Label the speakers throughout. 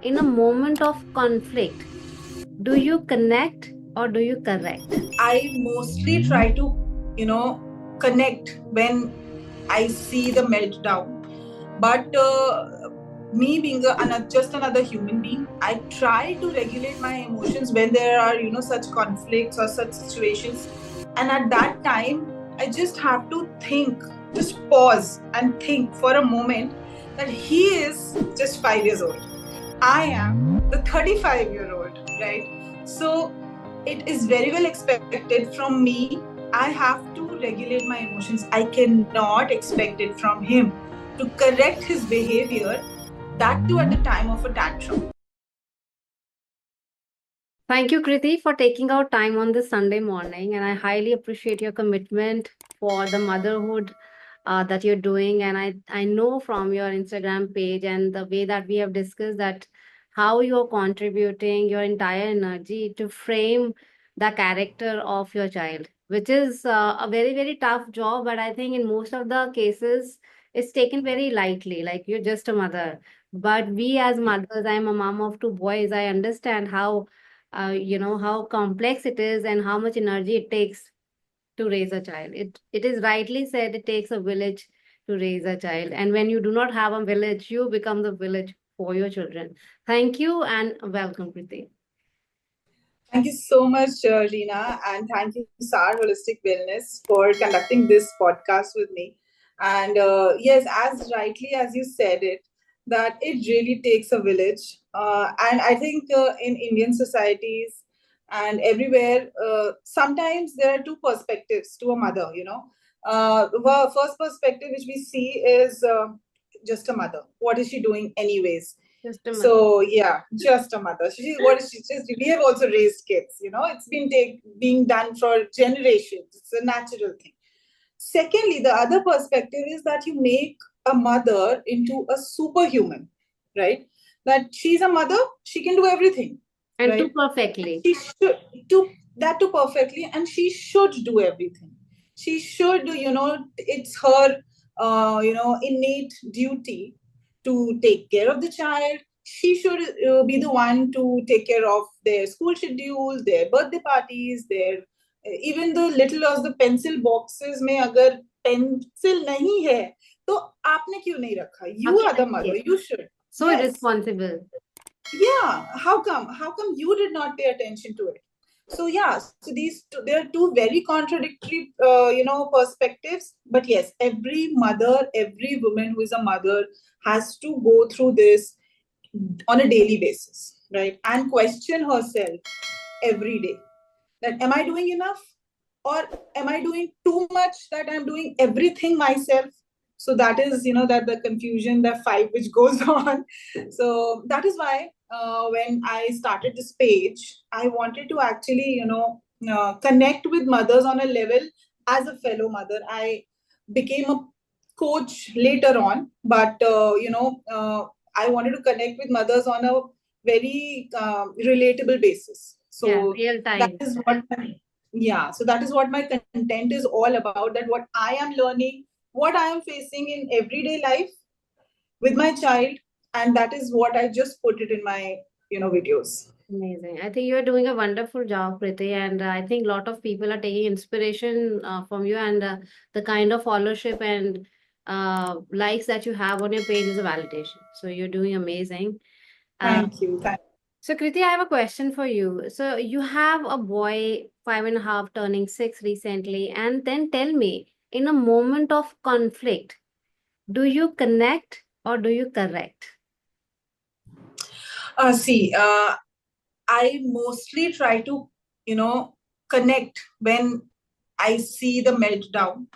Speaker 1: In a moment of conflict, do you connect or do you correct?
Speaker 2: I mostly try to, connect when I see the meltdown. But me being just another human being, I try to regulate my emotions when there are, such conflicts or such situations. And at that time, I just have to think, just pause and think for a moment that he is just 5 years old. I am the 35-year-old, right? So it is very well expected from me. I have to regulate my emotions. I cannot expect it from him to correct his behavior, that too at the time of a tantrum.
Speaker 1: Thank you, Kriti, for taking out time on this Sunday morning. And I highly appreciate your commitment for the motherhood that you're doing. And I know from your Instagram page and the way that we have discussed that how you're contributing your entire energy to frame the character of your child, which is a very, very tough job. But I think in most of the cases, it's taken very lightly, like you're just a mother. But we as mothers, I'm a mom of two boys, I understand how complex it is and how much energy it takes to raise a child. It is rightly said it takes a village to raise a child. And when you do not have a village, you become the village for your children. Thank you and welcome, Kriti.
Speaker 2: Thank you so much, Reena, and thank you, SAR Holistic Wellness, for conducting this podcast with me. And yes, as rightly as you said it, that it really takes a village. And I think in Indian societies and everywhere, sometimes there are two perspectives to a mother, The first perspective which we see is just a mother. What is she doing, anyways?
Speaker 1: Just a mother.
Speaker 2: So yeah, just a mother. What is she just? We have also raised kids. It's been being done for generations. It's a natural thing. Secondly, the other perspective is that you make a mother into a superhuman, right? That she's a mother, she can do everything,
Speaker 1: And too
Speaker 2: right?
Speaker 1: perfectly.
Speaker 2: She should do that too perfectly, and she should do everything. She should do, it's her, innate duty to take care of the child. She should be the one to take care of their school schedule, their birthday parties, their even the little as the pencil boxes में अगर pencil नहीं है तो आपने क्यों नहीं रखा? You are the mother. You should.
Speaker 1: So
Speaker 2: Yes.
Speaker 1: irresponsible.
Speaker 2: Yeah, how come you did not pay attention to it? So yeah, so there are two very contradictory perspectives, but yes, every mother, every woman who is a mother has to go through this on a daily basis, right? And question herself every day, that am I doing enough, or am I doing too much, that I'm doing everything myself? So that is, that the confusion, the fight which goes on. So that is why when I started this page, I wanted to actually, connect with mothers on a level. As a fellow mother, I became a coach later on, but I wanted to connect with mothers on a very relatable basis.
Speaker 1: Yeah,
Speaker 2: So
Speaker 1: real
Speaker 2: that
Speaker 1: time.
Speaker 2: is what yeah, so that is what my content is all about, that what I am learning, what I am facing in everyday life with my child, and that is what I just put it in my videos.
Speaker 1: Amazing. I think you're doing a wonderful job, Priti, and I think a lot of people are taking inspiration from you, and the kind of followership and likes that you have on your page is a validation. So you're doing amazing. Uh,
Speaker 2: Thank you.
Speaker 1: so, Kriti, I have a question for you. So, you have a boy, 5.5, turning 6 recently, and then tell me, in a moment of conflict, do you connect or do you correct?
Speaker 2: See, I mostly try to connect when I see the meltdown.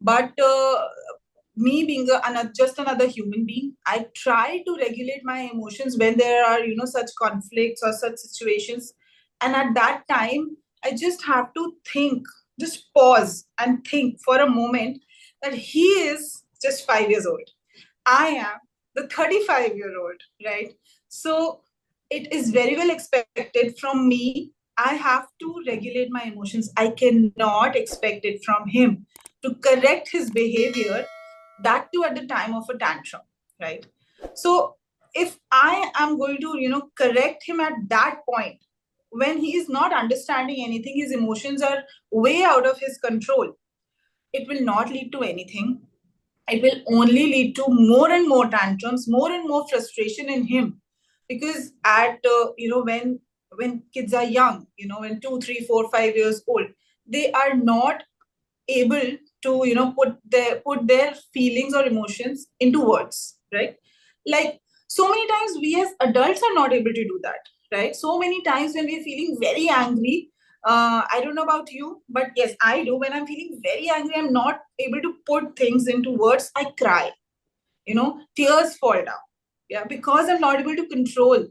Speaker 2: But me being just another human being, I try to regulate my emotions when there are, such conflicts or such situations. And at that time, I just have to think, just pause and think for a moment that he is just 5 years old. I am the 35-year-old, right? So it is very well expected from me. I have to regulate my emotions. I cannot expect it from him to correct his behavior, that too at the time of a tantrum, right? So if I am going to, correct him at that point, when he is not understanding anything, his emotions are way out of his control, it will not lead to anything. It will only lead to more and more tantrums, more and more frustration in him. Because when kids are young, when 2, 3, 4, 5 years old, they are not able to put their feelings or emotions into words, right? Like, so many times we as adults are not able to do that, right? So many times when we're feeling very angry, I don't know about you, but yes, I do. When I'm feeling very angry, I'm not able to put things into words. I cry, tears fall down, yeah, because I'm not able to control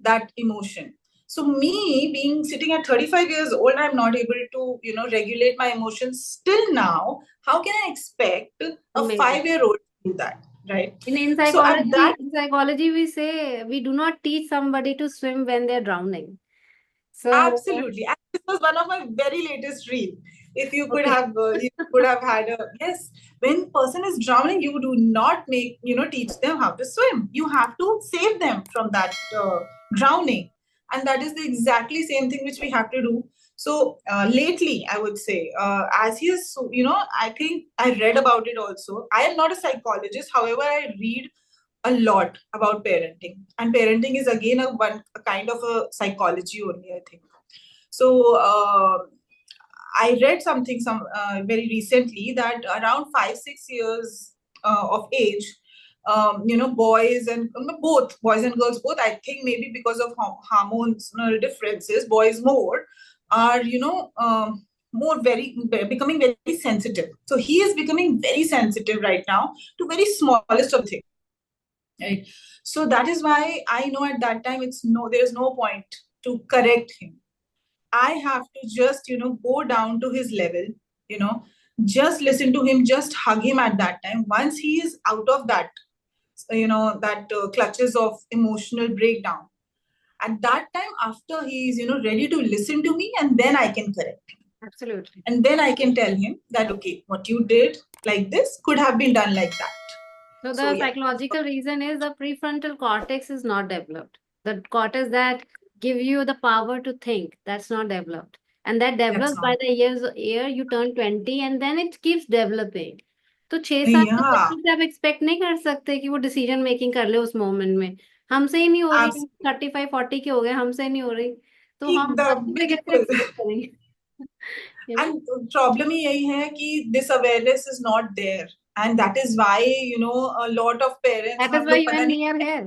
Speaker 2: that emotion. So me being sitting at 35 years old, I'm not able to, regulate my emotions still now. How can I expect a
Speaker 1: Amazing.
Speaker 2: 5-year-old to do that, right?
Speaker 1: In
Speaker 2: So at that,
Speaker 1: psychology, we say we do not teach somebody to swim when they're drowning. So,
Speaker 2: absolutely. And this was one of my very latest reel. If
Speaker 1: okay.
Speaker 2: you could have had a, yes, when person is drowning, you do not teach them how to swim. You have to save them from that drowning. And that is the exactly same thing which we have to do. So lately, I would say, as he is, I think I read about it also. I am not a psychologist. However, I read a lot about parenting, and parenting is again a kind of a psychology only, I think. So I read something very recently that around 5, 6 years of age, boys and both boys and girls both, I think maybe because of hormonal differences, boys more are more very becoming very sensitive. So he is becoming very sensitive right now to very smallest of things. Right. So that is why I know at that time there's no point to correct him. I have to just, go down to his level, you know, just listen to him, just hug him at that time. Once he is out of that, that clutches of emotional breakdown, at that time, after he is, ready to listen to me, and then I can correct him.
Speaker 1: Absolutely.
Speaker 2: And then I can tell him that, okay, what you did like this could have been done like that.
Speaker 1: So
Speaker 2: So,
Speaker 1: the
Speaker 2: yeah.
Speaker 1: psychological reason is the prefrontal cortex is not developed. The cortex that give you the power to think, that's not developed. And that
Speaker 2: That's
Speaker 1: develops by
Speaker 2: not.
Speaker 1: the year you turn 20 and then it keeps developing. तो 6 साल के
Speaker 2: Yeah,
Speaker 1: बच्चे से आप expect नहीं कर सकते कि वो डिसीजन मेकिंग कर ले उस मोमेंट में। हमसे ही नहीं हो रही,
Speaker 2: absolutely.
Speaker 1: 35 40 के हो गए, हमसे नहीं हो रही, तो हम
Speaker 2: एकदम
Speaker 1: बच्चे से कैसे
Speaker 2: बिल्कुल.
Speaker 1: एक्सपेक्ट करेंगे? You know?
Speaker 2: And प्रॉब्लम ही यही है कि this awareness is not there, and that is why a lot of parents,
Speaker 1: That is
Speaker 2: हम
Speaker 1: why
Speaker 2: लोग
Speaker 1: you
Speaker 2: पता
Speaker 1: and
Speaker 2: नहीं.
Speaker 1: me are here.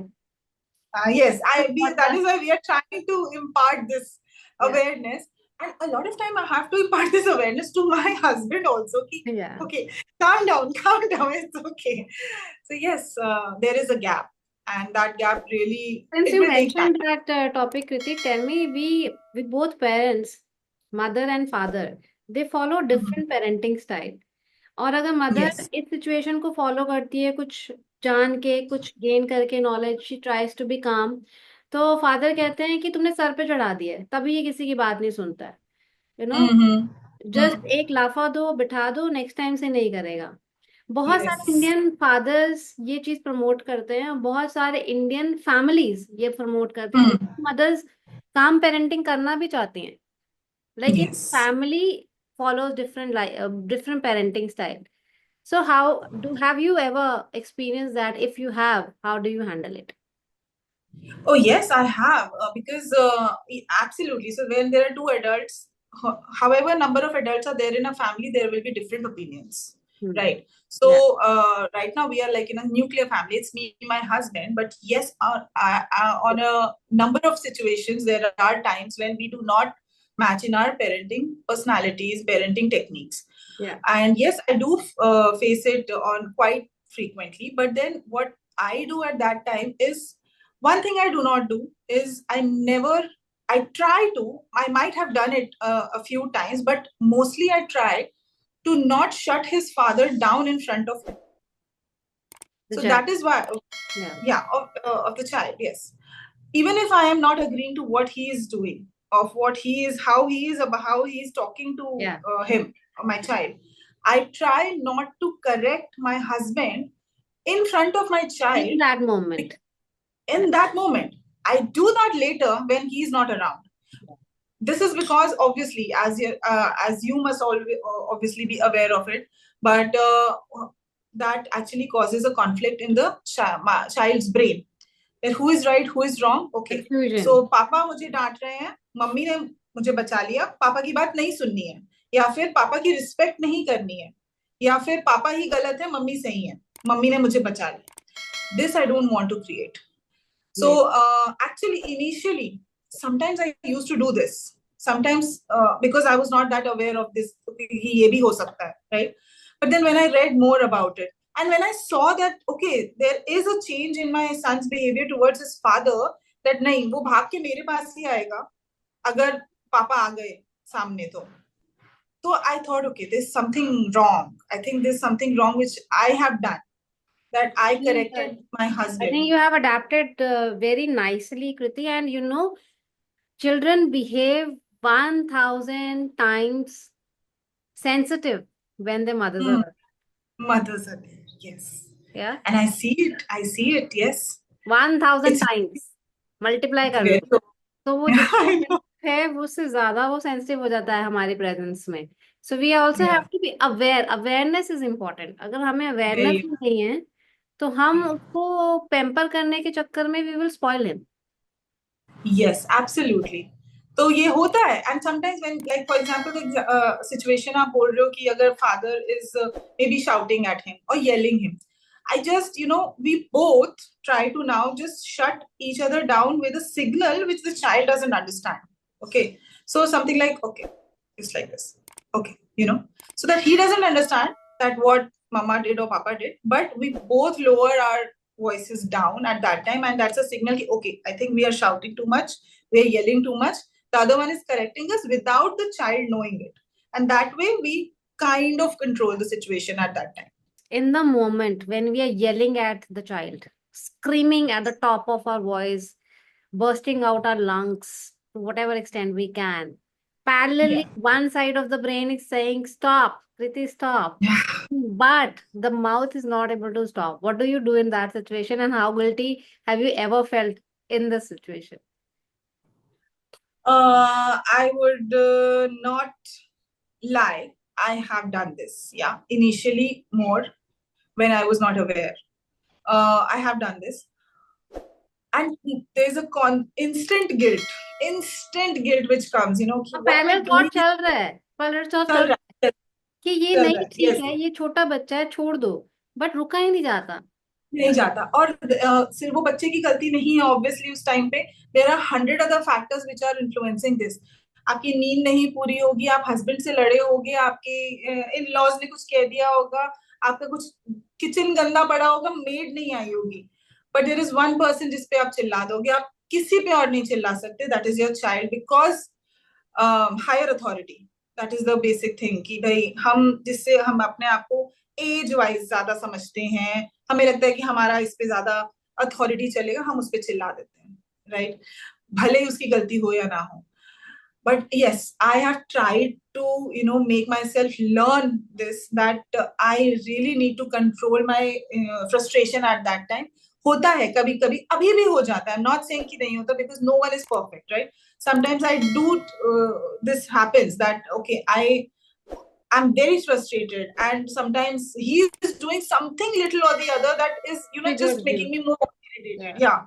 Speaker 2: Yes, that
Speaker 1: Podcast.
Speaker 2: is why we are trying to impart this
Speaker 1: Yeah.
Speaker 2: awareness. And a lot of time I have to impart this awareness to my husband also.
Speaker 1: Yeah.
Speaker 2: Okay, calm down, calm down, it's okay. So yes, there is a gap, and that gap really,
Speaker 1: Since
Speaker 2: it
Speaker 1: you
Speaker 2: will take time.
Speaker 1: mentioned that topic, Kriti, tell me, we both parents, mother and father, they follow different parenting style. और अगर mother
Speaker 2: Yes.
Speaker 1: इस situation को follow करती है, कुछ जान के, कुछ गेन करके knowledge, she tries to be calm, तो फादर कहते हैं कि तुमने सर पे चढ़ा दिया है, तभी ये किसी की बात नहीं सुनता है, यू नो,
Speaker 2: Mm-hmm.
Speaker 1: जस्ट एक लाफा दो, बिठा दो, नेक्स्ट टाइम से नहीं करेगा। बहुत सारे
Speaker 2: Yes.
Speaker 1: इंडियन फादर्स ये चीज प्रमोट करते हैं, बहुत सारे इंडियन फैमिलीज ये प्रमोट करते हैं,
Speaker 2: Mm.
Speaker 1: लेकिन मदर्स काम पेरेंटिंग करना भी चाहती हैं, लेकिन
Speaker 2: Yes.
Speaker 1: Family follows different parenting style. So have you ever experienced that? If you have, how do you handle it?
Speaker 2: Oh, yes, I have. Because absolutely. So when there are two adults, however number of adults are there in a family, there will be different opinions,
Speaker 1: Hmm.
Speaker 2: right?
Speaker 1: Yeah.
Speaker 2: So right now we are like in a nuclear family. It's me, my husband. But yes, on a number of situations, there are times when we do not match in our parenting personalities, parenting techniques.
Speaker 1: Yeah.
Speaker 2: And yes, I do face it on quite frequently. But then what I do at that time is, one thing I do not do is I might have done it a few times, but mostly I try to not shut his father down in front of him. So that is why, of the child, yes. Even if I am not agreeing to what he is doing, of how he is talking to him, my child, I try not to correct my husband in front of my child.
Speaker 1: In that moment.
Speaker 2: in that moment. I do that later when he's not around. This is because obviously, as you must always obviously be aware of it, but that actually causes a conflict in the child's brain. That who is right, who is wrong. Okay,
Speaker 1: Confusion.
Speaker 2: so पापा मुझे डांट रहे हैं, mummy ने मुझे बचा लिया, पापा की बात नहीं सुननी है, या फिर पापा की रिस्पेक्ट नहीं करनी है, या फिर पापा ही गलत है, मम्मी सही है, मम्मी ने मुझे बचा लिया. This I don't want to create. So actually, initially, sometimes I used to do this. Sometimes because I was not that aware of this, कि ये भी हो सकता है, right? But then when I read more about it, and when I saw that, okay, there is a change in my son's behavior towards his father, that नहीं, वो भाग के मेरे पास ही आएगा, अगर पापा आ गए सामने तो. So I thought, okay, there's something wrong. I think there's something wrong which I have done, that I corrected my husband.
Speaker 1: I think you have adapted very nicely, Kriti, and you know, children behave 1000 times sensitive when their mothers are there.
Speaker 2: Mothers are there, yes.
Speaker 1: Yeah.
Speaker 2: And I see it, yes.
Speaker 1: 1000
Speaker 2: It's
Speaker 1: times. Multiply कर
Speaker 2: very
Speaker 1: लो. तो वो
Speaker 2: I know.
Speaker 1: है उससे ज्यादा वो sensitive हो जाता है हमारे प्रेजेंस में. So we also have to be aware. Awareness is important. अगर हमें अवेयरनेस
Speaker 2: Very.
Speaker 1: नहीं है तो हम उसको पेम्पर करने के चक्कर में we will spoil him.
Speaker 2: Yes, absolutely. तो ये होता है. And sometimes when, like for example, the situation आप बोल रहे हो कि अगर father is maybe shouting at him or yelling him, I just, we both try to now just shut each other down with a signal which the child doesn't understand. Okay. So something like, okay, it's like this. Okay. So that he doesn't understand that what mama did or papa did, but we both lower our voices down at that time. And that's a signal, okay, I think we are shouting too much. We are yelling too much. The other one is correcting us without the child knowing it. And that way we kind of control the situation at that time.
Speaker 1: In the moment when we are yelling at the child, screaming at the top of our voice, bursting out our lungs to whatever extent we can, parallelly, one side of the brain is saying, stop, Kriti, stop. But the mouth is not able to stop. What do you do in that situation, and how guilty have you ever felt in this situation?
Speaker 2: I would not lie. I have done this. Yeah. Initially more when I was not aware. I have done this. And there's a instant guilt which comes,
Speaker 1: parallel thought चल रहा है. Parallel thought चल रहा है कि ये नहीं ठीक है, ये छोटा बच्चा है, छोड़ दो, बट रुका ही नहीं जाता.
Speaker 2: और सिर्फ वो बच्चे की गलती नहीं है. ऑब्वियसली उस टाइम पे there are 100 other factors which are influencing this. आपकी नींद नहीं पूरी होगी, आप हस्बैंड से लड़े होगे, आपके इन लॉज ने कुछ कह दिया होगा, आपका कुछ किचन गंदा पड़ा होगा, मेड नहीं आई होगी, but there is one person जिस पे आप चिल्ला दोगे. आप किसी पे और नहीं चिल्ला सकते. That is your child, because higher authority, that is the basic thing कि भाई हम जिससे हम अपने आप को एज वाइज ज्यादा समझते हैं, हमें लगता है कि हमारा इस पे ज्यादा अथॉरिटी चलेगा, हम उस पे चिल्ला देते हैं, राइट? भले ही उसकी गलती हो या ना हो. But yes, I have tried to, make myself learn this, that I really need to control my frustration at that time. होता है कभी कभी, अभी भी हो जाता है. I'm not saying कि नहीं होता, because no one is perfect, right? Sometimes I do, this happens that, okay, I'm very frustrated, and sometimes he is doing something little or the other that is, just making me more irritated. Yeah.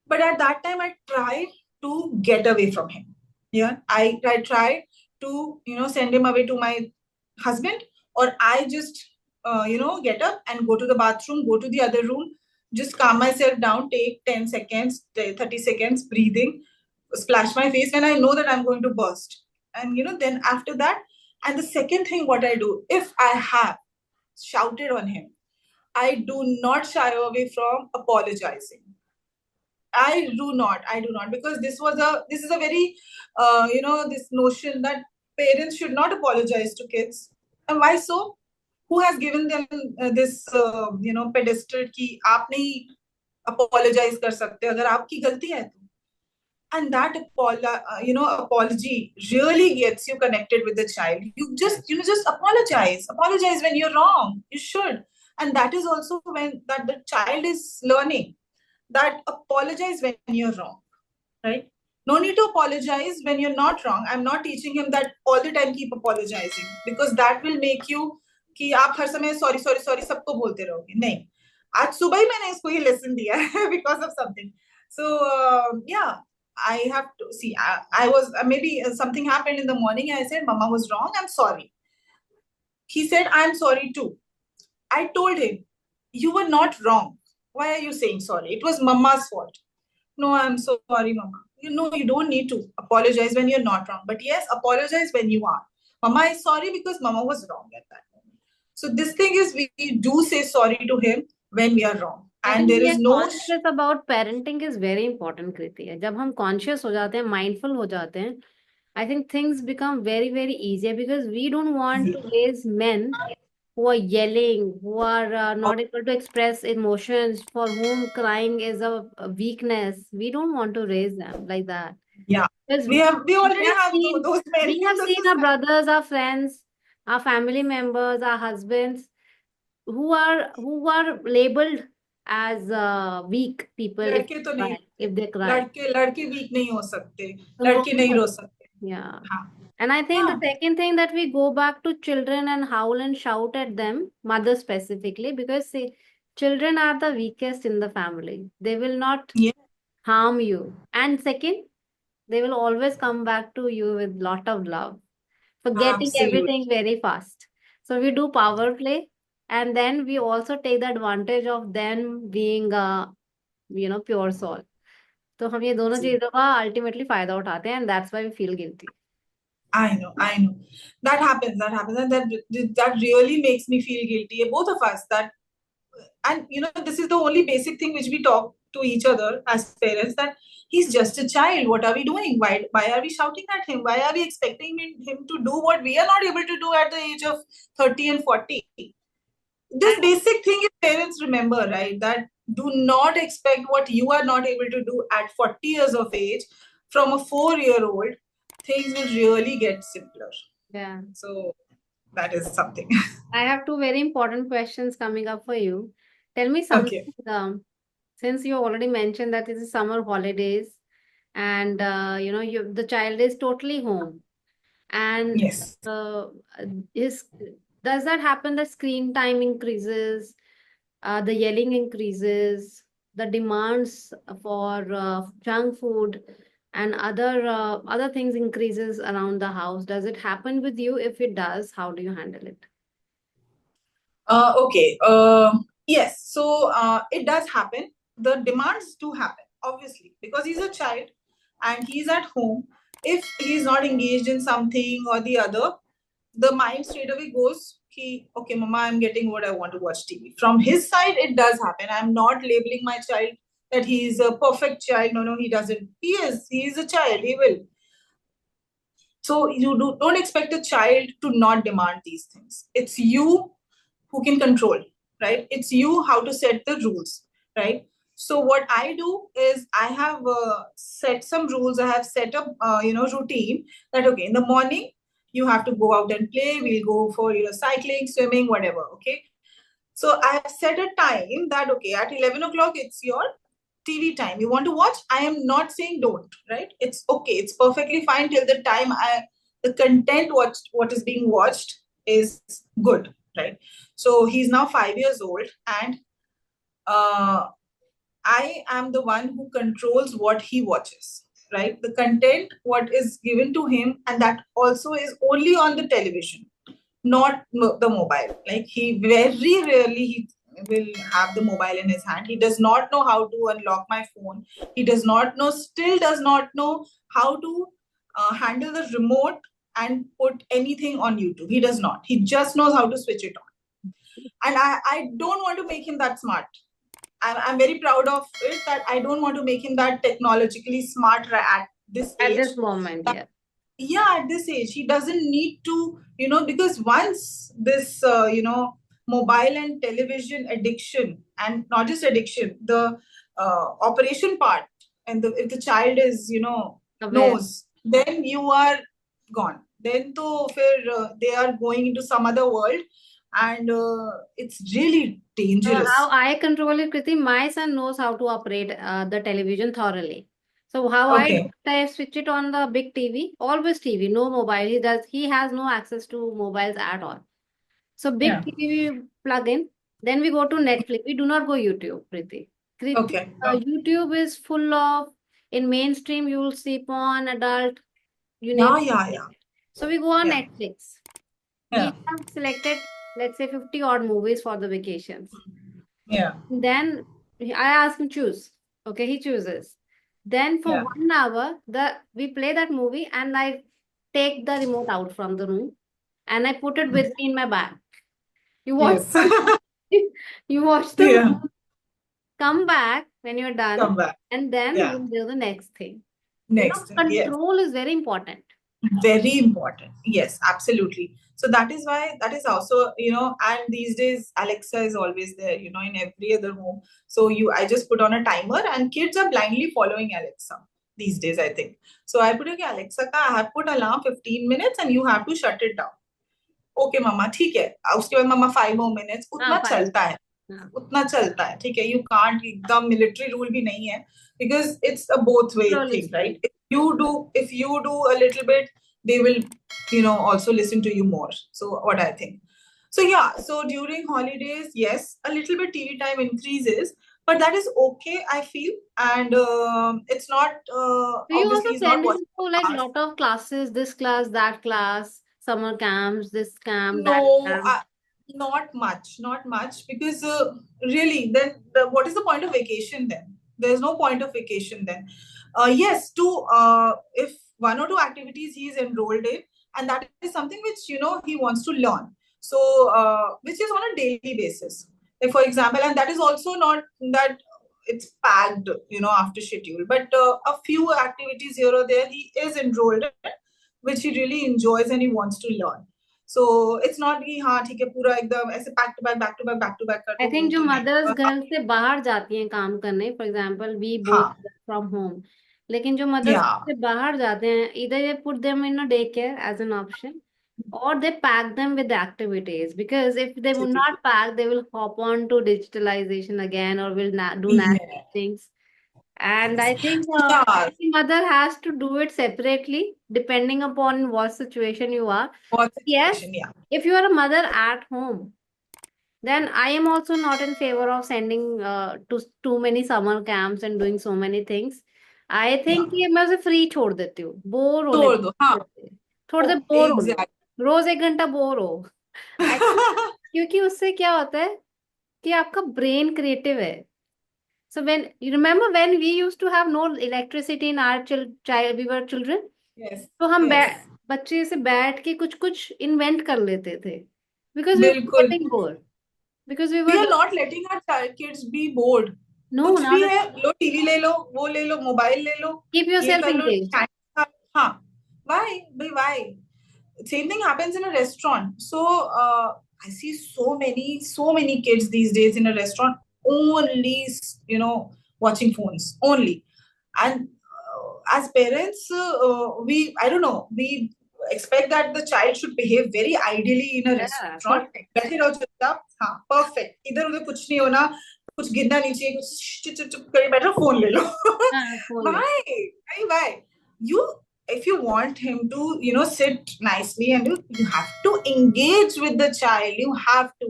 Speaker 2: But at that time, I try to get away from him. Yeah, I try to, send him away to my husband, or I just, get up and go to the bathroom, go to the other room, just calm myself down, take 10 seconds, 30 seconds breathing, splash my face when I know that I'm going to burst. And, then after that, and the second thing what I do, if I have shouted on him, I do not shy away from apologizing. I do not, because this is a very, this notion that parents should not apologize to kids. And why so? Who has given them this, pedestal ki aap nahi apologize kar sakte agar aapki galti hai to? And that apology really gets you connected with the child. You just apologize when you're wrong. You should. And that is also when that the child is learning that apologize when you're wrong, right? No need to apologize when you're not wrong. I'm not teaching him that all the time keep apologizing, because that will make you कि आप हर समय sorry sorry sorry सबको बोलते रहोगे. नहीं, आज सुबह ही मैंने इसको ये लेसन दिया है because of something. So yeah, I have to see. I was maybe something happened in the morning. I said, Mama was wrong. I'm sorry. He said, I'm sorry too. I told him, you were not wrong. Why are you saying sorry? It was Mama's fault. No, I'm so sorry, Mama. You know, you don't need to apologize when you're not wrong. But yes, apologize when you are. Mama is sorry because Mama was wrong at that moment. So this thing is, we do say sorry to him when we are wrong.
Speaker 1: I
Speaker 2: And
Speaker 1: think
Speaker 2: there
Speaker 1: ये
Speaker 2: is no...
Speaker 1: conscious about parenting is very important, Kriti. जब हम conscious हो जाते हैं, mindful हो जाते हैं, I think things become very, very easier, because we don't want to raise men who are yelling, who are not able to express emotions, for whom crying is a weakness. We don't want to raise them like that.
Speaker 2: Yeah.
Speaker 1: Because
Speaker 2: We already have
Speaker 1: seen,
Speaker 2: those men
Speaker 1: we
Speaker 2: in
Speaker 1: have
Speaker 2: the
Speaker 1: seen our
Speaker 2: society.
Speaker 1: brothers, our friends, our family members, our husbands, who are labeled as weak people if
Speaker 2: लड़के तो
Speaker 1: they
Speaker 2: नहीं
Speaker 1: cry, if they cry.
Speaker 2: लड़के week नहीं हो सकते,
Speaker 1: तो
Speaker 2: लड़के नहीं रो
Speaker 1: वो-
Speaker 2: सकते.
Speaker 1: Yeah.
Speaker 2: हाँ.
Speaker 1: And I think the
Speaker 2: Yeah.
Speaker 1: second thing, that we go back to children and howl and shout at them, mothers specifically, because see, children are the weakest in the family. They will not
Speaker 2: Yeah.
Speaker 1: harm you. And second, they will always come back to you with lot of love, forgetting
Speaker 2: Absolutely.
Speaker 1: everything very fast. So we do power play, and then we also take the advantage of them being pure soul. तो हम ये दोनों चीजों का ultimately फायदा उठाते हैं, and that's why we feel guilty.
Speaker 2: I know. That happens, and that really makes me feel guilty. Both of us, that, and this is the only basic thing which we talk to each other as parents, that he's just a child. What are we doing? Why are we shouting at him? Why are we expecting him to do what we are not able to do at the age of 30 and 40? This basic thing is, parents remember, right? That do not expect what you are not able to do at 40 years of age from a 4-year-old. Things will really get simpler.
Speaker 1: Yeah.
Speaker 2: So that is something.
Speaker 1: I have two very important questions coming up for you. Tell me something,
Speaker 2: Okay.
Speaker 1: since you already mentioned that it is summer holidays, and the child is totally home, and
Speaker 2: Yes.
Speaker 1: is does that happen? The screen time increases, the yelling increases, the demands for junk food and other things increases around the house. Does it happen with you? If it does, how do you handle it?
Speaker 2: Okay. Yes. So it does happen. The demands do happen, obviously, because he's a child and he's at home. If he's not engaged in something or the other, the mind straight away goes, okay, Mama, I'm getting what I want to watch TV. From his side, it does happen. I'm not labeling my child that he's a perfect child. No, he doesn't. He is a child. He will. So you don't expect a child to not demand these things. It's you who can control, right? It's you how to set the rules, right? So what I do is, I have set some rules. I have set up, routine, that okay, in the morning you have to go out and play. We'll go for cycling, swimming, whatever. Okay. So I have set a time that okay, at 11 o'clock it's your TV time. You want to watch? I am not saying don't, right? It's okay. It's perfectly fine till the time the content what is being watched is good, right? So he's now 5 years old, and I am the one who controls what he watches, right? The content, what is given to him, and that also is only on the television, not the mobile. Like, he very rarely he will have the mobile in his hand. He does not know how to unlock my phone. He still does not know how to handle the remote and put anything on YouTube. He does not. He just knows how to switch it on. And I don't want to make him that smart. I'm very proud of it, that I don't want to make him that technologically smart at this age.
Speaker 1: At this moment, yeah.
Speaker 2: Yeah, at this age, he doesn't need to, because once this, mobile and television addiction, and not just addiction, the operation part, and if the child is, knows, then you are gone. Then they are going into some other world and it's really dangerous.
Speaker 1: How I control it, Kriti, my son knows how to operate the television thoroughly. So how I do
Speaker 2: Okay.
Speaker 1: it, I switch it on the big TV, always TV, no mobile. He has no access to mobiles at all. So big
Speaker 2: Yeah.
Speaker 1: TV we plug in, then we go to Netflix. We do not go YouTube, Kriti.
Speaker 2: Okay. Okay.
Speaker 1: YouTube is full of, in mainstream you will see porn, adult, you name
Speaker 2: Yeah.
Speaker 1: it. So we go on
Speaker 2: Yeah.
Speaker 1: Netflix.
Speaker 2: Yeah.
Speaker 1: We have selected, let's say, 50 odd movies for the vacations.
Speaker 2: Yeah.
Speaker 1: Then I ask him choose. Okay, he chooses. Then for
Speaker 2: Yeah.
Speaker 1: 1 hour, we play that movie and I take the remote out from the room and I put it with me in my bag. You watch
Speaker 2: Yes.
Speaker 1: you watch the
Speaker 2: Yeah.
Speaker 1: movie, come back when you're done,
Speaker 2: Come back.
Speaker 1: and then
Speaker 2: Yeah.
Speaker 1: we'll do the next thing.
Speaker 2: Next. Yes.
Speaker 1: Control is very important.
Speaker 2: Very important. Yes, absolutely. So that is why, that is also, and these days Alexa is always there, in every other home. So I just put on a timer and kids are blindly following Alexa these days, I think. So I put, okay, Alexa, I have put alarm 15 minutes and you have to shut it down. Okay, mama, ठीक है. उसके बाद mama 5 more minutes. उतना
Speaker 1: Fine.
Speaker 2: चलता है. उतना चलता है, ठीक है. You can't, एकदम military rule भी नहीं है, because it's a both way thing, right? If you do a little bit, they will, also listen to you more. So what I think. So yeah, so during holidays, yes, a little bit TV time increases, but that is okay, I feel, and it's not
Speaker 1: Do you
Speaker 2: obviously
Speaker 1: also
Speaker 2: he's not
Speaker 1: send him
Speaker 2: watching
Speaker 1: to like
Speaker 2: us.
Speaker 1: lot of classes, this class, that class, summer camps, this camp, that
Speaker 2: No,
Speaker 1: camp?
Speaker 2: not much, because really, then what is the point of vacation then? There's no point of vacation then. Yes, if one or two activities he is enrolled in, and that is something which he wants to learn. So, which is on a daily basis. Like for example, and that is also not that it's packed, after schedule, but a few activities here or there he is enrolled in, which he really enjoys and he wants to learn. So it's not कि हाँ ठीक है पूरा एकदम ऐसे back to back कर
Speaker 1: I
Speaker 2: दो,
Speaker 1: think
Speaker 2: वो
Speaker 1: जो
Speaker 2: तो नहीं.
Speaker 1: मदर्स घर से बाहर जाती हैं काम करने, फॉर एग्जाम्पल वी बोथ
Speaker 2: हाँ.
Speaker 1: फ्रॉम होम, लेकिन जो मदर्स
Speaker 2: Yeah.
Speaker 1: से बाहर जाते हैं, इधर ये put them in day care as an option, or they pack them with the activities, because if they would not pack they will hop on to digitalization again or will do natural
Speaker 2: Yeah.
Speaker 1: things. And I think
Speaker 2: Yeah.
Speaker 1: every mother has to do it separately depending upon what situation you are.
Speaker 2: What
Speaker 1: Yes,
Speaker 2: situation? Yeah.
Speaker 1: if you are a mother at home, then I am also not in favor of sending to too many summer camps and doing so many things. I
Speaker 2: Yeah.
Speaker 1: think कि मैं उसे free छोड़ देती हूँ, bore होने
Speaker 2: छोड़ दो. हाँ.
Speaker 1: देती, थोड़ी देर
Speaker 2: Oh,
Speaker 1: बोर हो लो,
Speaker 2: exactly.
Speaker 1: रोज 1 घंटा बोर हो. I think क्योंकि उससे क्या होता है कि आपका ब्रेन क्रिएटिव है. So when you remember when we used to have no electricity in our child we were children,
Speaker 2: Yes.
Speaker 1: तो हम
Speaker 2: Yes.
Speaker 1: बच्चे से बैठ के कुछ कुछ इन्वेंट कर लेते थे, because we were
Speaker 2: बिल्कुल.
Speaker 1: getting bored, because we
Speaker 2: We
Speaker 1: were
Speaker 2: are not letting our kids be bored.
Speaker 1: no
Speaker 2: कुछ
Speaker 1: now
Speaker 2: भी
Speaker 1: that
Speaker 2: है, लो टीवी ले लो, वो ले लो, मोबाइल ले लो,
Speaker 1: keep
Speaker 2: ये
Speaker 1: yourself
Speaker 2: कर लो.
Speaker 1: engaged.
Speaker 2: हाँ. Why? Same thing happens in a restaurant. So I see so many kids these days in a restaurant only, watching phones only. And as parents, I don't know, we expect that the child should behave very ideally in a restaurant.
Speaker 1: Perfect.
Speaker 2: बैठे रहो चुपचाप. हाँ, perfect. इधर उधर कुछ नहीं होना, कुछ गिरना नहीं चाहिए, कुछ चुप करके बैठो, फोन ले लो. Why? If you want him to sit nicely, and you have to engage with the child, you have to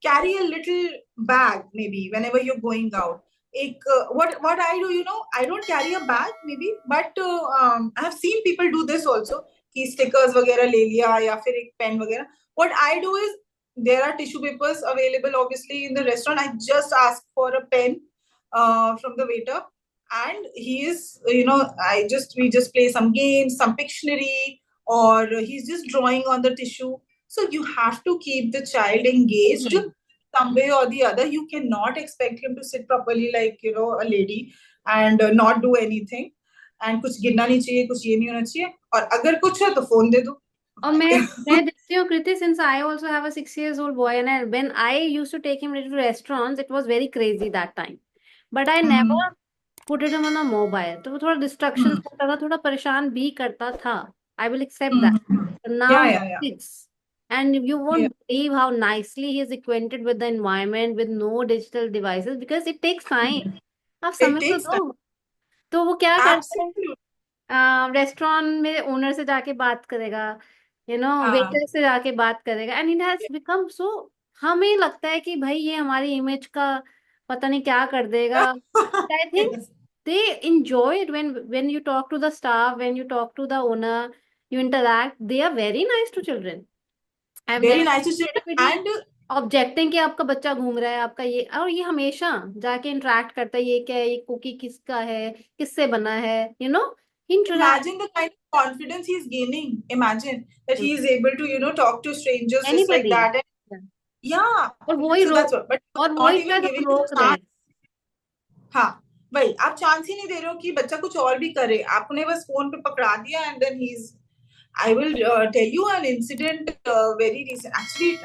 Speaker 2: carry a little bag maybe whenever you're going out. What I do, I don't carry a bag maybe, but I have seen people do this also, कि stickers वगैरह ले लिया या फिर एक pen वगैरह. What I do is, there are tissue papers available obviously in the restaurant. I just ask for a pen from the waiter, and he is, we just play some games, some Pictionary, or he's just drawing on the tissue. So you have to keep the child engaged some way or the other. You cannot expect him to sit properly like a lady and not do anything. And कुछ गिरना नहीं चाहिए, कुछ ये नहीं होना चाहिए, और अगर कुछ है तो फोन दे दो.
Speaker 1: और मैं देखती हूँ कृति, since I also have a 6 years old boy, and when I used to take him to restaurants, it was very crazy that time, but I never put it on a mobile. तो वो थोड़ा distractions करता था, थोड़ा परेशान भी करता था. I will accept that. But now
Speaker 2: Yeah.
Speaker 1: kids, And you
Speaker 2: Yeah.
Speaker 1: won't believe how nicely he is acquainted with the environment with no digital devices, because it takes time. आप
Speaker 2: It
Speaker 1: समय तो
Speaker 2: takes time.
Speaker 1: दो. तो वो क्या करता है,
Speaker 2: Absolutely.
Speaker 1: Restaurant में ओनर से जाके बात करेगा,
Speaker 2: हाँ.
Speaker 1: वेटर से जाके बात करेगा, and it has become so. हमें लगता है कि भाई ये हमारी इमेज का पता नहीं क्या कर देगा. I think
Speaker 2: Yes.
Speaker 1: they enjoy it when you talk to the staff, when you talk to the owner, you interact. They are very nice to children. I've
Speaker 2: Very
Speaker 1: never
Speaker 2: nice to
Speaker 1: seen
Speaker 2: children.
Speaker 1: anybody
Speaker 2: And
Speaker 1: objecting कि आपका बच्चा घूम रहा है आपका ये, और ये हमेशा जाके इंटरेक्ट करता है, ये क्या है, ये कुकी किसका है, किससे बना है, interact.
Speaker 2: imagine the kind of confidence he's gaining. Imagine that he is able to, talk to strangers just like
Speaker 1: anybody.
Speaker 2: that. And yeah,
Speaker 1: और वही
Speaker 2: so that's what. But not even
Speaker 1: शायद हम
Speaker 2: giving him
Speaker 1: रोक रहे
Speaker 2: chance.
Speaker 1: हैं.
Speaker 2: हाँ, वही आप चांस ही नहीं दे रहे हो कि बच्चा कुछ और भी करे. आपने बस फोन पे पकड़ा दिया and then he's. I will tell you an incident very recent. Actually,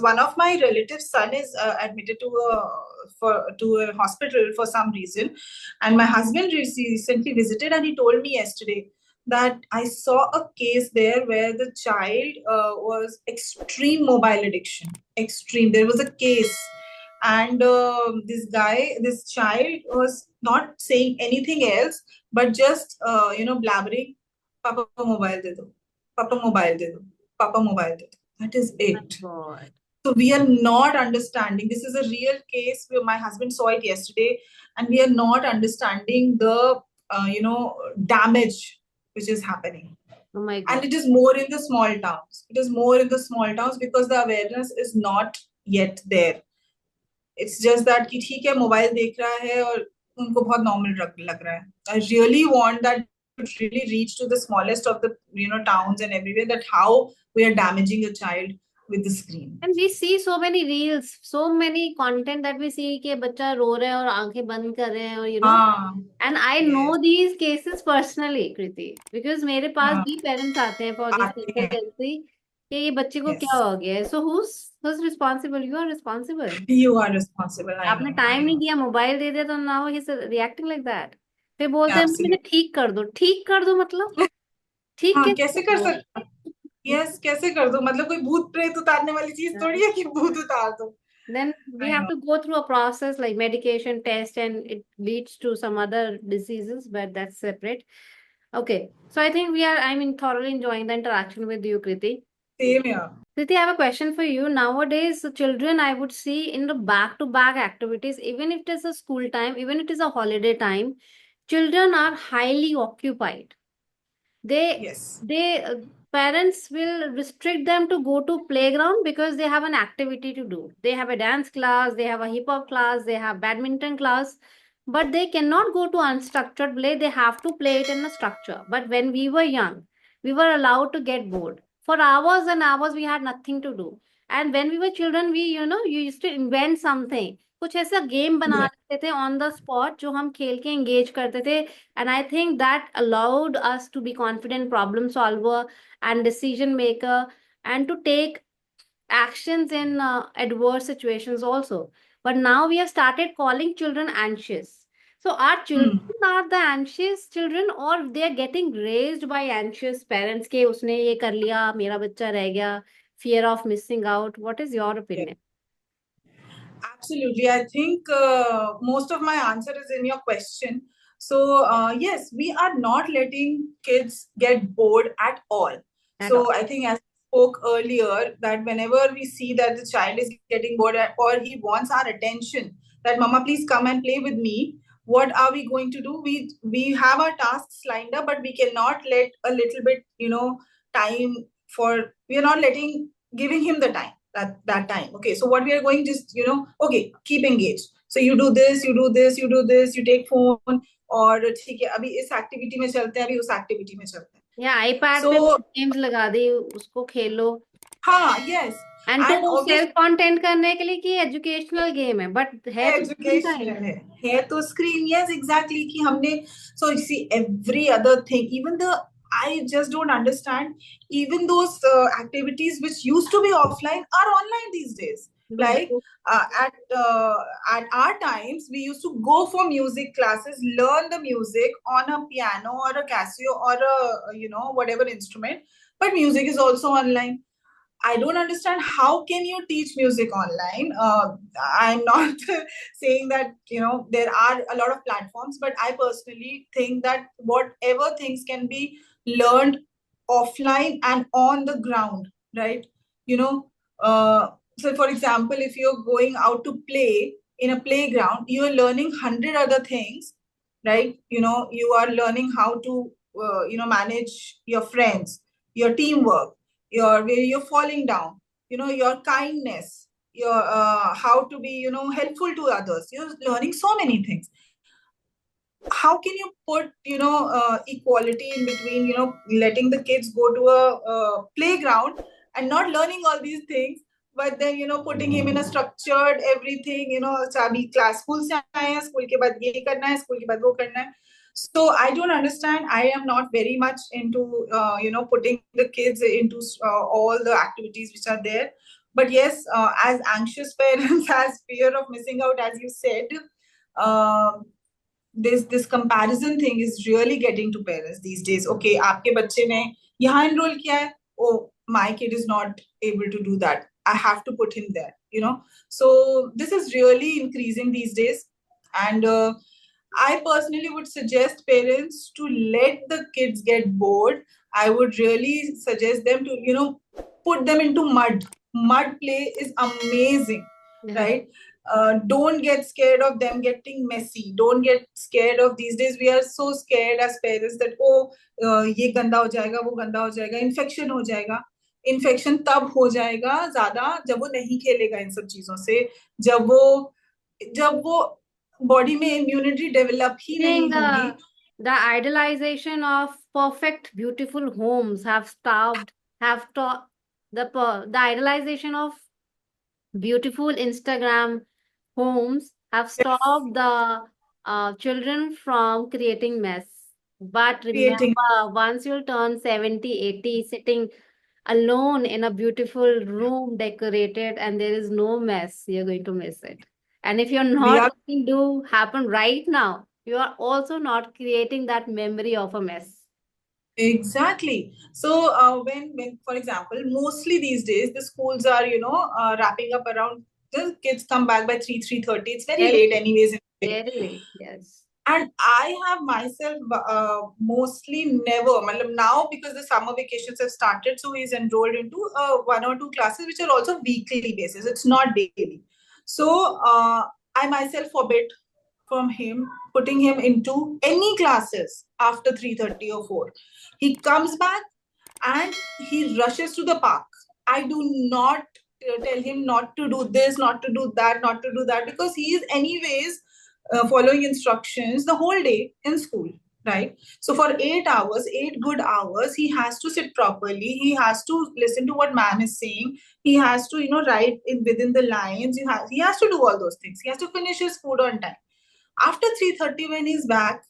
Speaker 2: one of my relatives' son is admitted to a hospital for some reason, and my husband recently visited, and he told me yesterday that I saw a case there where the child was extreme mobile addiction. Extreme. There was a case, and this child was not saying anything else, but just blabbering. Papa mobile de do. Papa mobile de do. Papa mobile de do. That is it.
Speaker 1: God.
Speaker 2: So we are not understanding. This is a real case where my husband saw it yesterday, and we are not understanding the damage which is happening.
Speaker 1: Oh my
Speaker 2: And
Speaker 1: god.
Speaker 2: it is more in the small towns. It is more in the small towns because the awareness is not yet there. It's just that कि ठीक है mobile देख रहा है और उनको बहुत normal लग रहा है. I really want that to really reach to the smallest of the towns and everywhere, that how we are damaging a child with the screen.
Speaker 1: And we see so many reels, so many content that we see कि बच्चा रो रहा है और आंखें बंद कर रहे हैं, और
Speaker 2: हाँ.
Speaker 1: and I
Speaker 2: Yes.
Speaker 1: know these cases personally, Kriti, because मेरे पास
Speaker 2: हाँ.
Speaker 1: भी पेरेंट्स आते हैं for this
Speaker 2: आते हैं.
Speaker 1: consultancy कि ये बच्चे को क्या
Speaker 2: Yes.
Speaker 1: हो गया है. So who's responsible? You are responsible.
Speaker 2: You are responsible. I
Speaker 1: आपने
Speaker 2: know.
Speaker 1: टाइम
Speaker 2: I
Speaker 1: नहीं
Speaker 2: know.
Speaker 1: दिया, मोबाइल दे दिया, तो now he is reacting like that. फिर बोलते हैं मुझे
Speaker 2: Absolutely.
Speaker 1: ठीक कर दो. ठीक कर दो मतलब ठीक
Speaker 2: हाँ,
Speaker 1: कैसे
Speaker 2: कैसे
Speaker 1: कर
Speaker 2: कर
Speaker 1: दो?
Speaker 2: सकते? यस, कैसे कर दो? मतलब कोई भूत प्रेत उतारने वाली चीज थोड़ी है कि भूत उतार दो.
Speaker 1: Then we
Speaker 2: I
Speaker 1: have
Speaker 2: know.
Speaker 1: to go through a process like medication test, and it leads to some other diseases, but that's separate. Okay, so I think I'm thoroughly enjoying the interaction with you, Kriti.
Speaker 2: Same here.
Speaker 1: Kriti, I have a question for you. Nowadays, the children, I would see in the back-to-back activities, even if it is a school time, even if it is a holiday time, children are highly occupied. They
Speaker 2: Yes.
Speaker 1: they Parents will restrict them to go to playground because they have an activity to do. They have a dance class, they have a hip hop class, they have badminton class, but they cannot go to unstructured play. They have to play it in a structure. But when we were young, we were allowed to get bored for hours and hours. We had nothing to do, and when we were children, we you used to invent something. कुछ ऐसा game बना
Speaker 2: Yes.
Speaker 1: लेते थे on the spot जो हम खेल के engage करते थे. And I think that allowed us to be confident problem solver and decision maker, and to take actions in adverse situations also. But now we have started calling children anxious. So our
Speaker 2: Hmm.
Speaker 1: children are the anxious children, or they are getting raised by anxious parents के उसने ये कर लिया मेरा बच्चा रह गया, fear of missing out. What is your
Speaker 2: Yes.
Speaker 1: opinion?
Speaker 2: Absolutely. I think most of my answer is in your question. So, yes, we are not letting kids get bored at all.
Speaker 1: At all.
Speaker 2: So, I think as I spoke earlier, that whenever we see that the child is getting bored or he wants our attention, that Mama, please come and play with me. What are we going to do? We have our tasks lined up, but we cannot let a little bit, time for. We are not giving him the time. That time. Okay, so what we are going, just okay, keep engaged. So you do this, you do this, you do this, you take phone, और ठीक है अभी इस activity में चलते हैं, अभी उस एक्टिविटी में चलते हैं.
Speaker 1: या आईपैड पे
Speaker 2: So
Speaker 1: गेम्स लगा दी, उसको खेलो.
Speaker 2: हाँ, yes.
Speaker 1: एंड
Speaker 2: And
Speaker 1: तो
Speaker 2: obviously
Speaker 1: सेल्फ कंटेंट करने के लिए कि एजुकेशनल गेम है, बट है तो स्क्रीन
Speaker 2: educational
Speaker 1: टाइम.
Speaker 2: है तो screen. Yes, exactly. कि हमने, so you see every other thing, even I just don't understand, even those activities which used to be offline are online these days. Like at our times, we used to go for music classes, learn the music on a piano or a Casio or a whatever instrument. But music is also online. I don't understand how can you teach music online. I'm not saying that there are a lot of platforms, but I personally think that whatever things can be learned offline and on the ground, right? You know, so for example, if you're going out to play in a playground, you are learning 100 other things, right? You are learning how to manage your friends, your teamwork, where you're falling down, your kindness, your how to be helpful to others. You're learning so many things. How can you put equality in between letting the kids go to a playground and not learning all these things, but then putting him in a structured everything, अभी class school से आए हैं, school के बाद ये करना है, school के बाद वो करना है. So I don't understand. I am not very much into putting the kids into all the activities which are there. But yes, as anxious parents, as fear of missing out, as you said, um this comparison thing is really getting to parents these days. Okay, आपके बच्चे ने यहाँ enroll किया है. Oh, my kid is not able to do that. I have to put him there. So this is really increasing these days, and I personally would suggest parents to let the kids get bored. I would really suggest them to put them into mud. Mud play is amazing, right? Don't get scared of them getting messy. Don't get scared of, these days we are so scared as parents that ये गंदा हो जाएगा, वो गंदा हो जाएगा, infection हो जाएगा. इन्फेक्शन तब हो जाएगा ज्यादा जब वो नहीं खेलेगा इन सब चीजों से, जब वो बॉडी में इम्यूनिटी डेवलप ही नहीं होगी.
Speaker 1: The idealization of perfect, beautiful homes have taught the idealization of beautiful Instagram homes have stopped the children from creating mess. But remember, once you'll turn 70, 80, sitting alone in a beautiful room decorated and there is no mess, you're going to miss it. And if you're not letting do happen right now, you are also not creating that memory of a mess.
Speaker 2: Exactly. So when for example, mostly these days the schools are wrapping up around, the kids come back by 3:30. It's very late anyways.
Speaker 1: Very late, yes.
Speaker 2: And I have myself mostly never, now because the summer vacations have started, so he's enrolled into 1 or 2 classes which are also weekly basis. It's not daily. So I myself forbid from him putting him into any classes after 3:30 or 4. He comes back and he rushes to the park. I do not tell him not to do this, not to do that, not to do that, because he is anyways following instructions the whole day in school, right? So for 8 hours, 8 good hours, he has to sit properly. He has to listen to what ma'am is saying. He has to write within the lines. He has to do all those things. He has to finish his food on time. After 3:30, when he's back,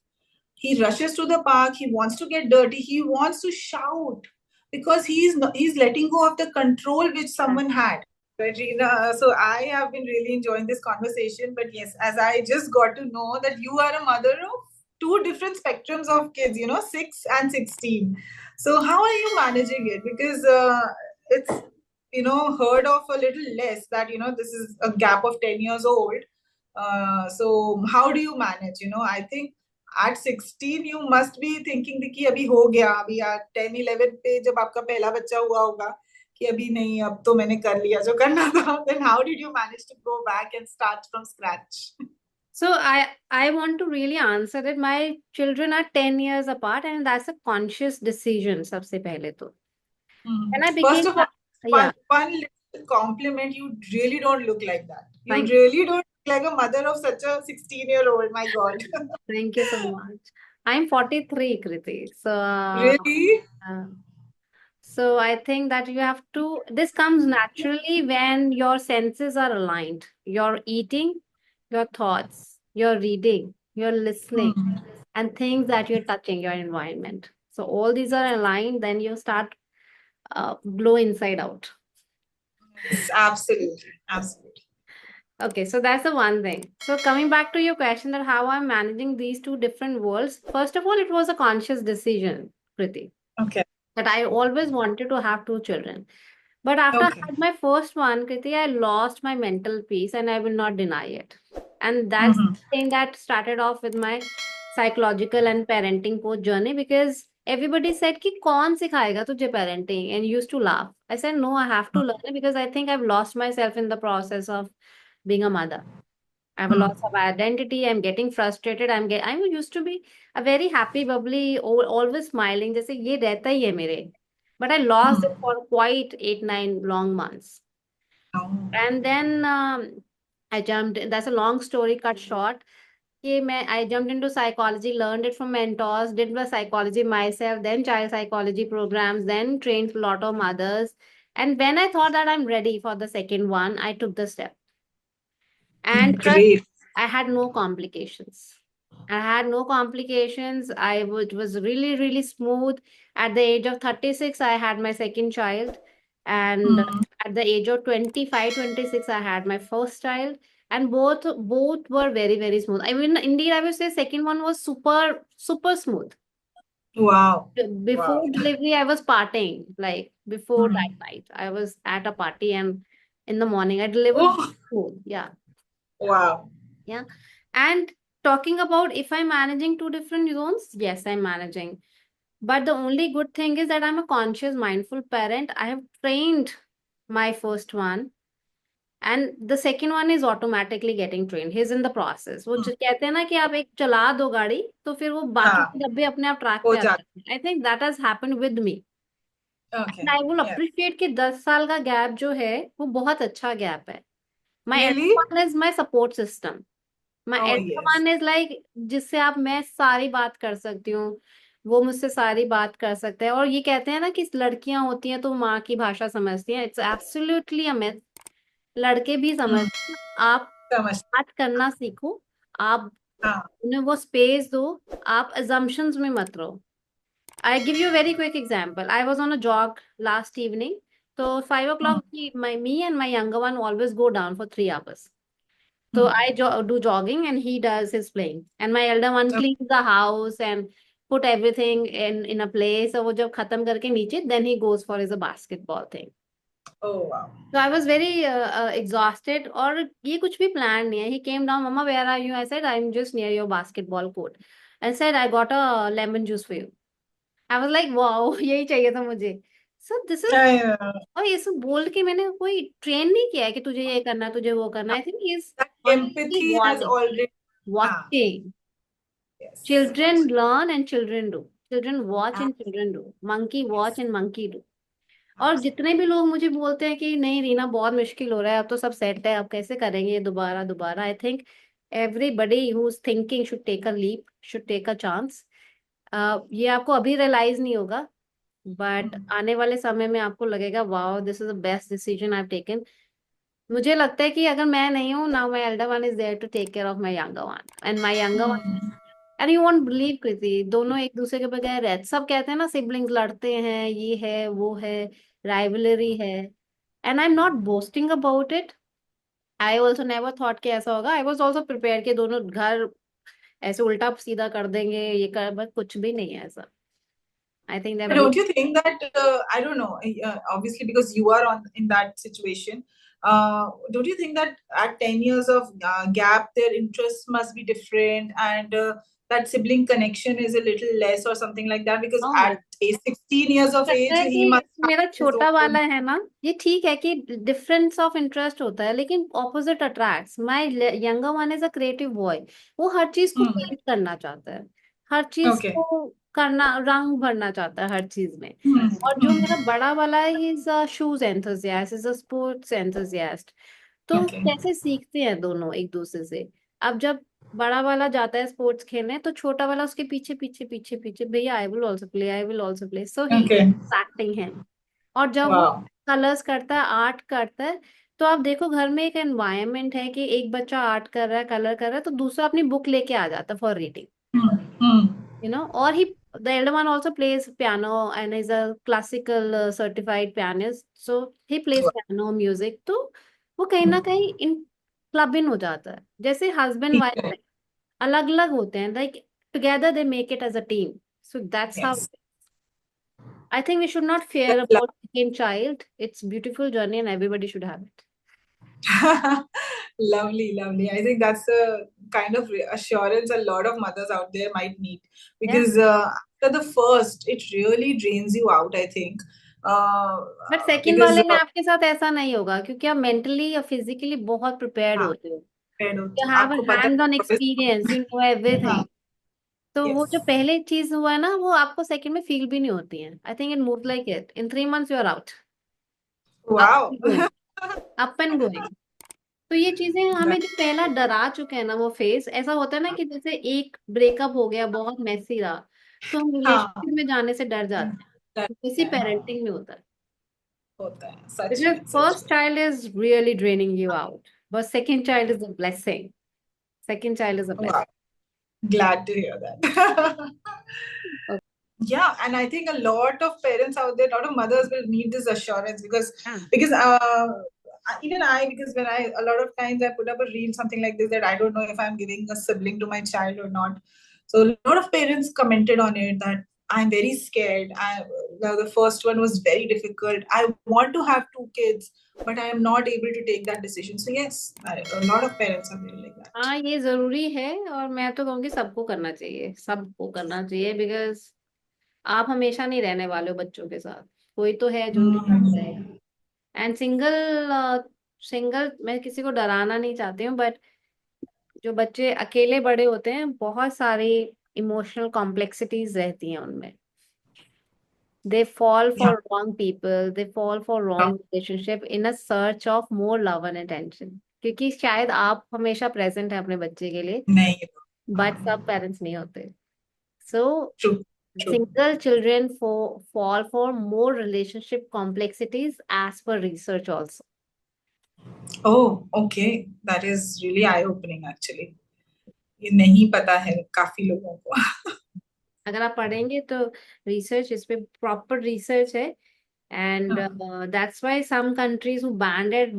Speaker 2: he rushes to the park. He wants to get dirty. He wants to shout because he's letting go of the control which someone had. Regina, so I have been really enjoying this conversation. But yes, as I just got to know that you are a mother of 2 different spectrums of kids, 6 and 16. So how are you managing it? Because it's heard of a little less that this is a gap of 10 years old. So how do you manage? I think at 16 you must be thinking कि अभी हो गया, अभी 10, 11 पे जब आपका पहला बच्चा हुआ होगा कि अभी नहीं, अब तो मैंने कर लिया जो करना था. Then how did you manage to go back and start from scratch?
Speaker 1: So I want to really answer that my children are 10 years apart and that's a conscious decision सबसे पहले तो. And I became,
Speaker 2: first of all, one little compliment, you really don't look like that. You really don't look like a mother of such a 16-year-old. My God.
Speaker 1: Thank you so much. I'm 43, Kriti. So
Speaker 2: really?
Speaker 1: So I think that you have to, this comes naturally when your senses are aligned. You're eating, your thoughts, you're reading, you're listening, and things that you're touching, your environment. So all these are aligned, then you start glow inside out.
Speaker 2: Yes, absolutely. Absolutely.
Speaker 1: Okay, so that's the one thing. So coming back to your question that how I'm managing these 2 different worlds, first of all, it was a conscious decision, Kriti.
Speaker 2: Okay.
Speaker 1: That I always wanted to have 2 children. But after I
Speaker 2: Okay.
Speaker 1: had my first one, Kriti, I lost my mental peace and I will not deny it. And that's
Speaker 2: Mm-hmm.
Speaker 1: the thing that started off with my psychological and parenting coach journey, because everybody said कि कौन सिखाएगा तुझे parenting, and used to laugh. I said no, I have to learn it because I think I've lost myself in the process of being a mother. I have a loss of identity. I'm getting frustrated. I used to be a very happy, bubbly, always smiling. जैसे ये रहता ही है मेरे. But I lost it for quite 8, 9 long months.
Speaker 2: Oh,
Speaker 1: And then I jumped. That's a long story cut short. I jumped into psychology, learned it from mentors, did the psychology myself, then child psychology programs, then trained a lot of mothers. And when I thought that I'm ready for the second one, I took the step. And trust,
Speaker 2: great.
Speaker 1: I had no complications. I had no complications. It was really, really smooth. At the age of 36, I had my second child. And
Speaker 2: Mm.
Speaker 1: at the age of 25, 26, I had my first child. And both were very, very smooth. I mean, indeed, I would say second one was super, super smooth.
Speaker 2: Wow.
Speaker 1: Before
Speaker 2: Wow.
Speaker 1: delivery, I was partying. Like before that
Speaker 2: Mm.
Speaker 1: night, I was at a party, and in the morning, I delivered
Speaker 2: Oh,
Speaker 1: smooth. Yeah.
Speaker 2: wow.
Speaker 1: Yeah. And talking about if I'm managing two different zones, yes, I'm managing. But the only good thing is that I'm a conscious, mindful parent. I have trained my first one, and the second one is automatically getting trained. He's in the process. वो
Speaker 2: Mm.
Speaker 1: कहते हैं ना कि आप एक चला दो गाड़ी तो फिर वो बाकी
Speaker 2: हाँ,
Speaker 1: के डब्बे अपने आप ट्रैक
Speaker 2: हो
Speaker 1: पे आ
Speaker 2: जाता.
Speaker 1: जाते हैं. I think that has happened with me. And
Speaker 2: Okay.
Speaker 1: I will
Speaker 2: Yeah.
Speaker 1: appreciate कि 10 साल का गैप जो है वो बहुत अच्छा गैप है. My elder
Speaker 2: Really?
Speaker 1: one is my support system. My
Speaker 2: Oh,
Speaker 1: elder
Speaker 2: yes.
Speaker 1: one is like जिससे आप मैं सारी बात कर सकती हूँ, वो मुझसे सारी बात कर सकते हैं. और ये कहते हैं ना कि लड़कियां होती हैं तो माँ की भाषा समझती हैं. It's absolutely a myth. लड़के भी
Speaker 2: Mm.
Speaker 1: समझते हैं. आप
Speaker 2: समझ.
Speaker 1: बात करना सीखो. आप
Speaker 2: हाँ.
Speaker 1: उन्हें वो स्पेस दो. आप assumptions में मत रहो. I give you a very quick example. I was on a jog last evening. So 5 o'clock, me and my younger one always go down for 3 hours. So
Speaker 2: Mm.
Speaker 1: I do jogging and he does his playing. And my elder one
Speaker 2: Okay.
Speaker 1: cleans the house and put everything in a place. So वो जब खत्म करके नीचे, then he goes for his basketball thing.
Speaker 2: Oh, wow.
Speaker 1: So I was very exhausted. और ये कुछ भी planned नहीं है. He came down, Mama, where are you? I said, I'm just near your basketball court. I said, I got a lemon juice for you. I was like, wow, यही चाहिए था मुझे. So this is,
Speaker 2: Yeah.
Speaker 1: और ये सब बोल के मैंने कोई ट्रेन नहीं किया है कि तुझे ये करना है, तुझे वो करना है. I think he is
Speaker 2: That
Speaker 1: consciously
Speaker 2: empathy has already. हाँ.
Speaker 1: watching.
Speaker 2: Yes.
Speaker 1: Children learn and children do. Children watch
Speaker 2: हाँ.
Speaker 1: and children do. Monkey watch
Speaker 2: Yes.
Speaker 1: and monkey do. और
Speaker 2: Absolutely.
Speaker 1: जितने भी लोग मुझे बोलते हैं कि नहीं रीना बहुत मुश्किल हो रहा है, अब तो सब सेट है, अब कैसे करेंगे दोबारा दोबारा, I think everybody who is thinking should take a leap, should take a chance. ये आपको अभी रियलाइज नहीं होगा, बट
Speaker 2: Mm.
Speaker 1: आने वाले समय में आपको लगेगा wow this is the best decision I have taken. मुझे लगता है कि अगर मैं नहीं हूँ now, my elder one is there to take care of my younger one, and my younger one,
Speaker 2: Mm.
Speaker 1: And you won't believe Kriti, दोनों एक दूसरे के बगैर रहते. सब कहते हैं ना सिबलिंग्स लड़ते हैं, ये है वो है, राइवलरी है. And I am not boasting about it. I also never thought कि ऐसा होगा. आई वॉज ऑल्सो प्रिपेयर कि दोनों घर ऐसे उल्टा सीधा कर देंगे, ये कर, बट कुछ भी नहीं है ऐसा. I think
Speaker 2: But
Speaker 1: that.
Speaker 2: don't you think that I don't know, obviously because you are on in that situation, don't you think that at 10 years of gap their interests must be different, and that sibling connection is a little less or something like that, because at a 16 years of
Speaker 1: लगता
Speaker 2: age
Speaker 1: है
Speaker 2: he
Speaker 1: कि
Speaker 2: must have
Speaker 1: मेरा
Speaker 2: his
Speaker 1: छोटा
Speaker 2: own.
Speaker 1: वाला है ना, ये ठीक है कि डिफरेंस ऑफ इंटरेस्ट होता है, लेकिन opposite attracts. My younger one is a creative boy. वो हर चीज को
Speaker 2: Hmm.
Speaker 1: पेंट करना चाहता है, हर चीज
Speaker 2: Okay.
Speaker 1: को करना, रंग भरना चाहता है हर चीज में.
Speaker 2: Hmm.
Speaker 1: और जो मेरा
Speaker 2: Hmm.
Speaker 1: बड़ा वाला है, he is a shoes enthusiast, is a sports enthusiast. तो
Speaker 2: Okay.
Speaker 1: कैसे सीखते हैं दोनों एक दूसरे से. अब जब बड़ा वाला जाता है स्पोर्ट्स खेलने, तो छोटा वाला उसके पीछे पीछे पीछे पीछे, भैया I will also play, I will also play. So he
Speaker 2: Okay.
Speaker 1: Acting है. और जब वो
Speaker 2: Wow.
Speaker 1: कलर्स करता है, आर्ट करता है, तो आप देखो घर में एक एनवायरनमेंट है कि एक बच्चा आर्ट कर रहा है, कलर कर रहा है, तो दूसरा अपनी बुक लेके आ जाता है फॉर रीडिंग.
Speaker 2: Hmm. Hmm.
Speaker 1: और he the elder one also plays piano and is a classical certified pianist. So he plays
Speaker 2: Wow.
Speaker 1: Piano music. तो वो कहीं ना कहीं इन क्लब इन हो जाता है. जैसे हस्बैंड
Speaker 2: ठीक है.
Speaker 1: वाइफ अलग अलग होते हैं, like together they make it as a team. So that's how.
Speaker 2: Yes.
Speaker 1: I think we should not fear
Speaker 2: That's
Speaker 1: about second child. It's beautiful journey and everybody should have it.
Speaker 2: Lovely, lovely. I think that's the kind of assurance a lot of mothers out there might need,
Speaker 1: Yeah.
Speaker 2: because after the first, it really drains you out, I think.
Speaker 1: But second
Speaker 2: Because
Speaker 1: वाले में आपके साथ ऐसा नहीं होगा क्योंकि आप mentally और फिजिकली बहुत प्रिपेयर्ड
Speaker 2: हाँ,
Speaker 1: होते हो.
Speaker 2: prepared होते
Speaker 1: You
Speaker 2: हो,
Speaker 1: have a
Speaker 2: आपको पता है
Speaker 1: hands on
Speaker 2: what is-
Speaker 1: experience, you know
Speaker 2: हाँ,
Speaker 1: everything. तो वो
Speaker 2: yes.
Speaker 1: जो पहले चीज हुआ है ना वो आपको सेकंड में फील भी नहीं होती है. I think it move like it in 3 months you are out.
Speaker 2: Wow.
Speaker 1: Up and going. तो ये चीजें हमें जो पहला डरा चुके हैं ना वो फेस ऐसा होता है ना कि जैसे एक ब्रेकअप हो गया बहुत मैसी रहा तो हम
Speaker 2: हाँ,
Speaker 1: रिलेशनशिप में जाने से डर जाते हैं. इसी पेरेंटिंग में होता है.
Speaker 2: होता है सच
Speaker 1: Because
Speaker 2: में, सच
Speaker 1: first
Speaker 2: में.
Speaker 1: child is really draining you out, but second child is a blessing. Second child is a blessing.
Speaker 2: Wow. Glad to hear that.
Speaker 1: Okay.
Speaker 2: Yeah, and I think a lot of parents out there, a lot of mothers will need this assurance because
Speaker 1: Yeah.
Speaker 2: because even I, because when I a lot of times I put up a reel something like this that I don't know if I'm giving a sibling to my child or not. So a lot of parents commented on it that I'm very scared. The first one was very difficult. I want to have 2 kids, but I am not able to take that decision. So yes, a lot of parents are there like that.
Speaker 1: हाँ ये जरूरी है और मैं तो कहूँगी सबको करना चाहिए. सबको करना चाहिए बिकॉज आप हमेशा नहीं रहने वाले हो बच्चों के साथ. कोई तो है जो उनके साथ रहेगा. एंड सिंगल मैं किसी को डराना नहीं चाहती हूँ बट जो बच्चे अकेले बड़े होते हैं बहुत सारी इमोशनल कॉम्प्लेक्सिटीज रहती हैं उनमें. They fall for wrong people, they fall for wrong relationship in a search of more love and attention. क्योंकि शायद आप हमेशा प्रेजेंट है अपने बच्चे के लिए
Speaker 2: नहीं,
Speaker 1: बट सब पेरेंट्स नहीं होते. सो
Speaker 2: true, true.
Speaker 1: single children fall for more relationship complexities as per research also.
Speaker 2: Oh, okay. That is really eye-opening actually. ये नहीं पता है काफी लोगों को.
Speaker 1: अगर आप पढ़ेंगे तो रिसर्च इस पे प्रॉपर रिसर्च है and that's why some countries who banned it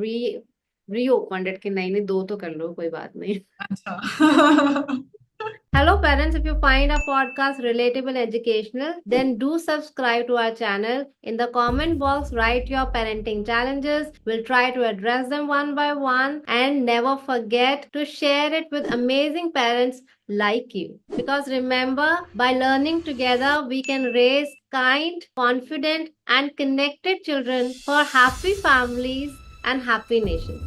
Speaker 1: reopened it कि नहीं दो तो कर लो कोई बात नहीं.
Speaker 2: अच्छा.
Speaker 1: Hello parents, if you find our podcast relatable, educational, then do subscribe to our channel. In the comment box, write your parenting challenges. We'll try to address them one by one. And never forget to share it with amazing parents like you. Because remember, by learning together, we can raise kind, confident, and connected children for happy families and happy nations.